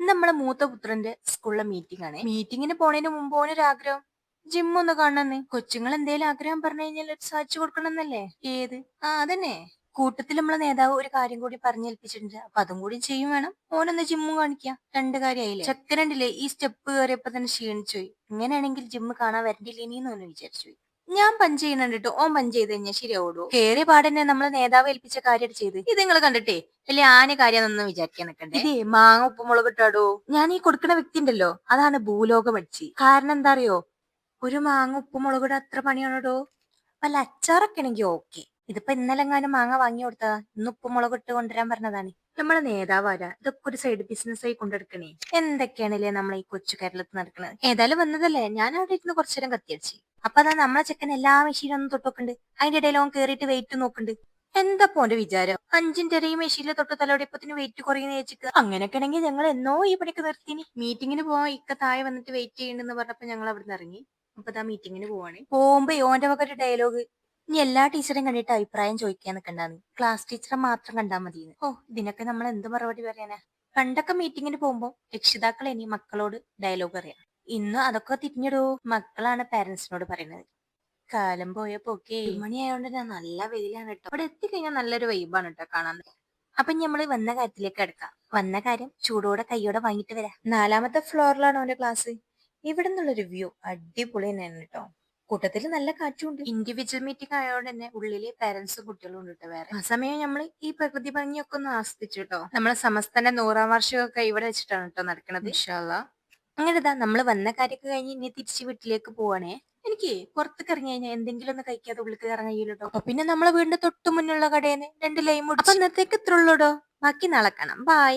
ഇന്ന് നമ്മളെ മൂത്ത പുത്രന്റെ സ്കൂളിലെ മീറ്റിംഗ് ആണ്. മീറ്റിങ്ങിന് പോണതിന് മുമ്പ് ഓനൊരാഗ്രഹം ജിം ഒന്ന് കാണണമെന്ന്. കൊച്ചുങ്ങൾ എന്തേലും ആഗ്രഹം പറഞ്ഞു കഴിഞ്ഞാൽ സാധിച്ചു കൊടുക്കണമെന്നല്ലേ? ഏത്? അതന്നെ. കൂട്ടത്തിൽ നമ്മളെ നേതാവ് ഒരു കാര്യം കൂടി പറഞ്ഞേൽപ്പിച്ചിട്ടുണ്ട്. അപ്പൊ അതും കൂടി ചെയ്യും വേണം. ഓനൊന്ന് ജിമ്മ് കാണിക്കാം. രണ്ട് കാര്യമായില്ലേ? ചെക്കനണ്ടില്ലേ ഈ സ്റ്റെപ്പ് കയറിയപ്പോ തന്നെ ക്ഷീണിച്ചു പോയി. ഇങ്ങനെയാണെങ്കിൽ ജിമ്മ് കാണാൻ വരണ്ടില്ലേനീന്ന് ഓന് വിചാരിച്ചു പോയി. ഞാൻ പഞ്ച് ചെയ്യുന്നുണ്ട് ഓൻ പഞ്ച് ചെയ്ത് കഴിഞ്ഞാൽ ശരിയാവൂടോ? കേറിയ പാടന്നെ നമ്മളെ നേതാവ് ഏൽപ്പിച്ച കാര്യം ചെയ്ത്. ഇത് നിങ്ങൾ കണ്ടിട്ടേ വലിയ ആന കാര്യമെന്നൊന്നും വിചാരിക്കാൻ നിൽക്കണ്ടേ. ഇതേ മാങ്ങ ഉപ്പുമുളക് ഇട്ടാടോ. ഞാൻ ഈ കൊടുക്കുന്ന വ്യക്തി ഉണ്ടല്ലോ അതാണ് ഭൂലോക പഠിച്ച്. കാരണം എന്താ അറിയോ? ഒരു മാങ്ങ ഉപ്പുമുളക് ഇടാൻ അത്ര പണിയാണോടോ. വല്ല അച്ചാറൊക്കെ ആണെങ്കി ഓക്കെ. ഇതിപ്പോ ഇന്നലെങ്ങാനും മാങ്ങ വാങ്ങി കൊടുത്താ ഇന്ന് ഉപ്പുമുളക് ഇട്ട് കൊണ്ടുവരാൻ പറഞ്ഞതാണ്. നമ്മളെ നേതാവ് ആരാ? ഇതൊക്കെ ഒരു സൈഡ് ബിസിനസ് ആയി കൊണ്ടെടുക്കണേ. എന്തൊക്കെയാണല്ലേ നമ്മളെ ഈ കൊച്ചു കേരളത്തിൽ നടക്കുന്നത്. ഏതായാലും വന്നതല്ലേ, ഞാൻ അവിടെ ഇരുന്ന് കുറച്ചു നേരം കത്തിയടിച്ച്. അപ്പൊ അതാ നമ്മളെ ചെക്കൻ എല്ലാ മെഷീനും ഒന്നും തൊട്ടോക്കുന്നുണ്ട്. അതിന്റെ ഇടയിൽ ഓൻ കേറിയിട്ട് വെയിറ്റ് നോക്കുന്നുണ്ട്. എന്താ പോന്റെ വിചാരം? 5 മിനിറ്റ് ഈ മെഷീനിൽ തൊട്ട് തലോടിയപ്പത്തിന് വെയിറ്റ് കുറയുന്ന ചേച്ചിക്ക്. അങ്ങനെയൊക്കെ ആണെങ്കിൽ ഞങ്ങൾ എന്നോ ഈ പണിക്ക് നിർത്തിനി. മീറ്റിങ്ങിന് പോവാൻ ഇക്ക താഴെ വന്നിട്ട് വെയിറ്റ് ചെയ്യണ്ടെന്ന് പറഞ്ഞപ്പോ ഞങ്ങൾ അവിടെ നിന്ന് ഇറങ്ങി. അപ്പൊ ദാ മീറ്റിങ്ങിന് പോവാണ്. പോകുമ്പോ ഓന്റെ വക ഒരു ഡയലോഗ്. ഇനി എല്ലാ ടീച്ചറെയും കണ്ടിട്ട് അഭിപ്രായം ചോദിക്കാൻ നിൽക്കണ്ടാന്ന്. ക്ലാസ് ടീച്ചറെ മാത്രം കണ്ടാൽ മതി. ഓ, ഇതിനൊക്കെ നമ്മൾ എന്ത് മറുപടി പറയാനാ? പണ്ടൊക്കെ മീറ്റിങ്ങിന് പോകുമ്പോ രക്ഷിതാക്കൾ ഇനി മക്കളോട് ഡയലോഗ് അറിയാം. ഇന്ന് അതൊക്കെ തിരിഞ്ഞിടൂ. മക്കളാണ് പാരന്റ്സിനോട് പറയുന്നത്. കാലം പോയ പോക്കേ. 1 മണിയായോണ്ട് തന്നെ നല്ല വെയിലാണ് കേട്ടോ. അവിടെ എത്തിക്കഴിഞ്ഞാൽ നല്ലൊരു വൈബാണ് കേട്ടോ കാണാൻ. അപ്പൊ നമ്മള് വന്ന കാര്യത്തിലേക്ക് എടുക്കാം. വന്ന കാര്യം ചൂടോടെ കൈയോടെ വാങ്ങിട്ട് വരാം. 4-മത്തെ ഫ്ലോറിലാണ് ഓന്റെ ക്ലാസ്. ഇവിടെ നിന്നുള്ളൊരു വ്യൂ അടിപൊളി തന്നെയാണ് കേട്ടോ. കൂട്ടത്തിൽ നല്ല കാറ്റുണ്ട്. ഇൻഡിവിജ്വൽ മീറ്റിംഗ് ആയതുകൊണ്ട് തന്നെ ഉള്ളില് പാരന്റ്സും കുട്ടികളും ഉണ്ട് കേട്ടോ. വേറെ ആ സമയം നമ്മൾ ഈ പ്രകൃതി ഭംഗിയൊക്കെ ഒന്ന് ആസ്വദിച്ചു കേട്ടോ. നമ്മളെ സമസ്തന്റെ 100-ാം വാർഷികമൊക്കെ ഇവിടെ വെച്ചിട്ടാണ് കേട്ടോ നടക്കുന്നത്. ഇൻഷാ അല്ലാ. അങ്ങനെ ഇതാ നമ്മള് വന്ന കാര്യമൊക്കെ കഴിഞ്ഞ് ഇനി തിരിച്ച് വീട്ടിലേക്ക് പോവാണേ. എനിക്ക് പുറത്തേക്ക് ഇറങ്ങി കഴിഞ്ഞാൽ എന്തെങ്കിലും ഒന്ന് കഴിക്കാതെ ഉള്ളിലേക്ക് ഇറങ്ങാൻ കഴിയില്ലട്ടോ. അപ്പൊ പിന്നെ നമ്മളെ വീടിന്റെ തൊട്ട് മുന്നുള്ള കടയിൽ നിന്ന് 2 ലൈം കുടിച്ചു. അപ്പൊ ഇന്നത്തേക്ക് ഇത്ര ഉള്ളൂടോ. ബാക്കി നാളെ കാണാം. ബൈ.